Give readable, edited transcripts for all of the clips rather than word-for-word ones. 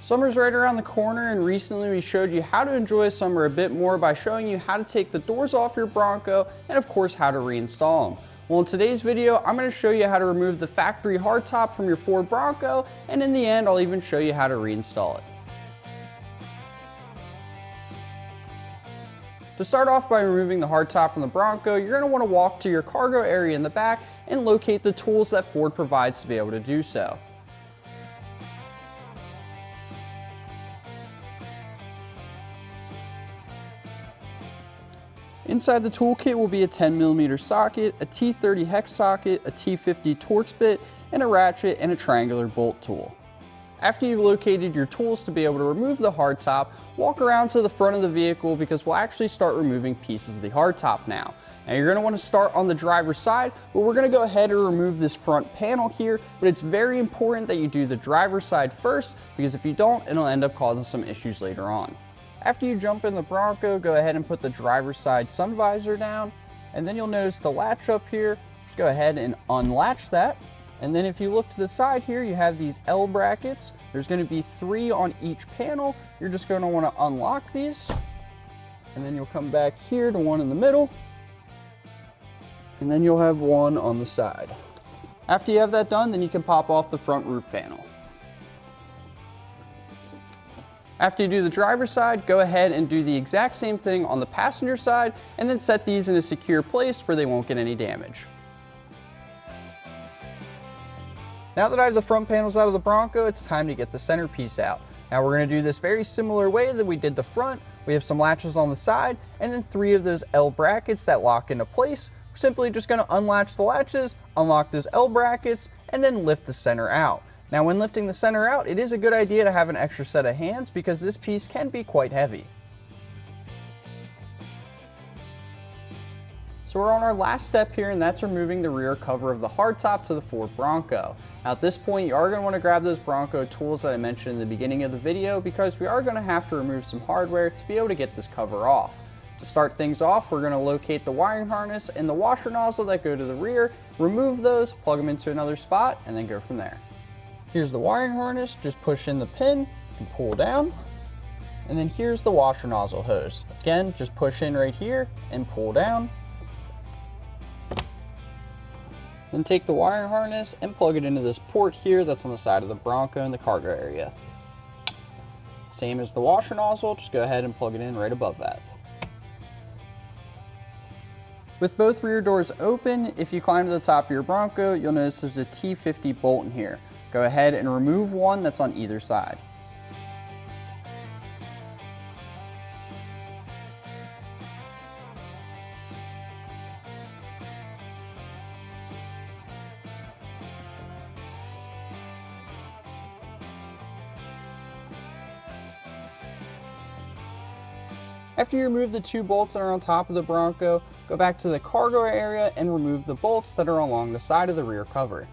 Summer's right around the corner, and recently we showed you how to enjoy summer a bit more by showing you how to take the doors off your Bronco and of course how to reinstall them. Well, in today's video, I'm going to show you how to remove the factory hardtop from your Ford Bronco, and in the end, I'll even show you how to reinstall it. To start off by removing the hardtop from the Bronco, you're going to want to walk to your cargo area in the back and locate the tools that Ford provides to be able to do so. Inside the toolkit will be a 10mm socket, a T30 hex socket, a T50 Torx bit, and a ratchet and a triangular bolt tool. After you've located your tools to be able to remove the hardtop, walk around to the front of the vehicle because we'll actually start removing pieces of the hardtop now. Now you're going to want to start on the driver's side, but we're going to go ahead and remove this front panel here, but it's very important that you do the driver's side first because if you don't, it'll end up causing some issues later on. After you jump in the Bronco, go ahead and put the driver's side sun visor down, and then you'll notice the latch up here. Just go ahead and unlatch that. And then if you look to the side here, you have these L brackets. There's going to be 3 on each panel. You're just going to want to unlock these. And then you'll come back here to one in the middle. And then you'll have one on the side. After you have that done, then you can pop off the front roof panel. After you do the driver's side, go ahead and do the exact same thing on the passenger side, and then set these in a secure place where they won't get any damage. Now that I have the front panels out of the Bronco, it's time to get the centerpiece out. Now we're going to do this very similar way that we did the front. We have some latches on the side, and then 3 of those L brackets that lock into place. We're simply just going to unlatch the latches, unlock those L brackets, and then lift the center out. Now when lifting the center out, it is a good idea to have an extra set of hands because this piece can be quite heavy. So we're on our last step here, and that's removing the rear cover of the hardtop to the Ford Bronco. Now at this point, you are going to want to grab those Bronco tools that I mentioned in the beginning of the video because we are going to have to remove some hardware to be able to get this cover off. To start things off, we're going to locate the wiring harness and the washer nozzle that go to the rear, remove those, plug them into another spot, and then go from there. Here's the wiring harness, just push in the pin and pull down. And then here's the washer nozzle hose. Again, just push in right here and pull down. Then take the wiring harness and plug it into this port here that's on the side of the Bronco in the cargo area. Same as the washer nozzle, just go ahead and plug it in right above that. With both rear doors open, if you climb to the top of your Bronco, you'll notice there's a T50 bolt in here. Go ahead and remove one that's on either side. After you remove the 2 bolts that are on top of the Bronco, go back to the cargo area and remove the bolts that are along the side of the rear cover.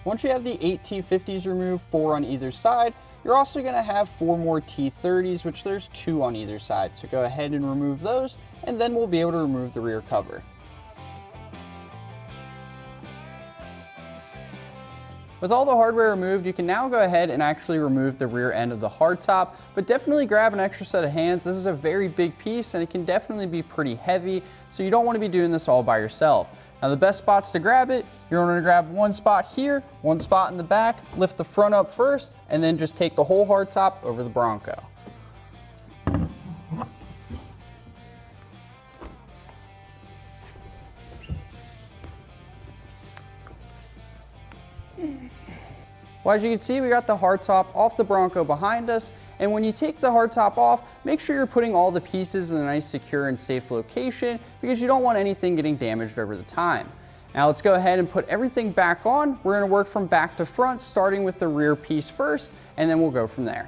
Once you have the 8 T50s removed, 4 on either side, you're also going to have 4 more T30s, which there's 2 on either side. So go ahead and remove those, and then we'll be able to remove the rear cover. With all the hardware removed, you can now go ahead and actually remove the rear end of the hardtop, but definitely grab an extra set of hands. This is a very big piece and it can definitely be pretty heavy, so you don't want to be doing this all by yourself. Now the best spots to grab it, you're going to grab one spot here, one spot in the back, lift the front up first, and then just take the whole hardtop over the Bronco. Well, as you can see, we got the hardtop off the Bronco behind us, and when you take the hardtop off, make sure you're putting all the pieces in a nice, secure, and safe location because you don't want anything getting damaged over the time. Now let's go ahead and put everything back on. We're going to work from back to front, starting with the rear piece first, and then we'll go from there.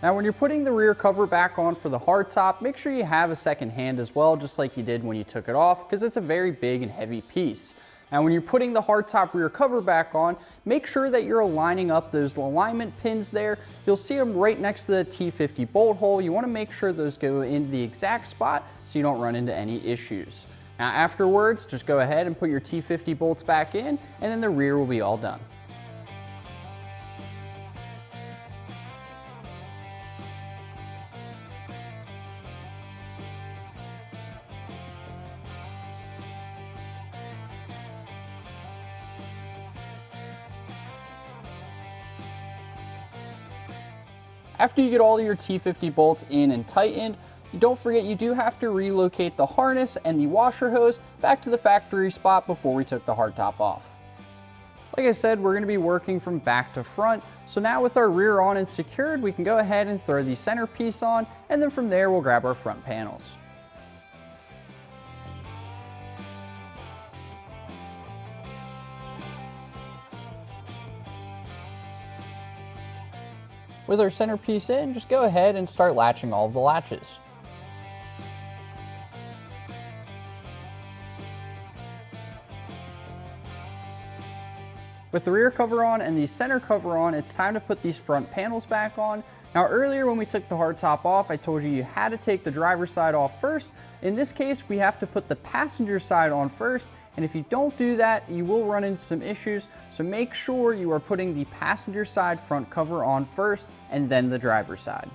Now when you're putting the rear cover back on for the hardtop, make sure you have a second hand as well, just like you did when you took it off, because it's a very big and heavy piece. Now when you're putting the hardtop rear cover back on, make sure that you're aligning up those alignment pins there. You'll see them right next to the T50 bolt hole. You want to make sure those go into the exact spot so you don't run into any issues. Now afterwards, just go ahead and put your T50 bolts back in, and then the rear will be all done. After you get all of your T50 bolts in and tightened, don't forget you do have to relocate the harness and the washer hose back to the factory spot before we took the hardtop off. Like I said, we're going to be working from back to front, so now with our rear on and secured, we can go ahead and throw the centerpiece on, and then from there we'll grab our front panels. With our centerpiece in, just go ahead and start latching all of the latches. With the rear cover on and the center cover on, it's time to put these front panels back on. Now earlier when we took the hardtop off, I told you you had to take the driver's side off first. In this case, we have to put the passenger side on first, and if you don't do that, you will run into some issues, so make sure you are putting the passenger side front cover on first and then the driver's side.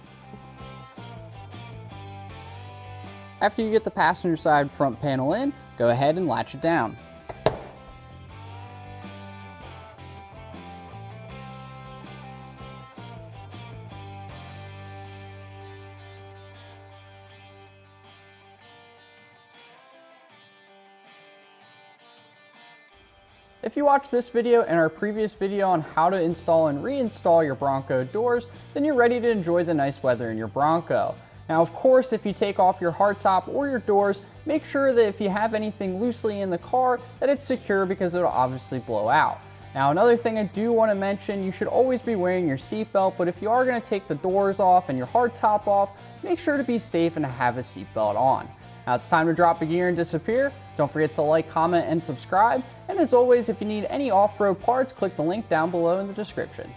After you get the passenger side front panel in, go ahead and latch it down. If you watched this video and our previous video on how to install and reinstall your Bronco doors, then you're ready to enjoy the nice weather in your Bronco. Now of course, if you take off your hardtop or your doors, make sure that if you have anything loosely in the car, that it's secure because it'll obviously blow out. Now another thing I do want to mention, you should always be wearing your seatbelt, but if you are going to take the doors off and your hardtop off, make sure to be safe and to have a seatbelt on. Now it's time to drop a gear and disappear. Don't forget to like, comment, and subscribe. And as always, if you need any off-road parts, click the link down below in the description.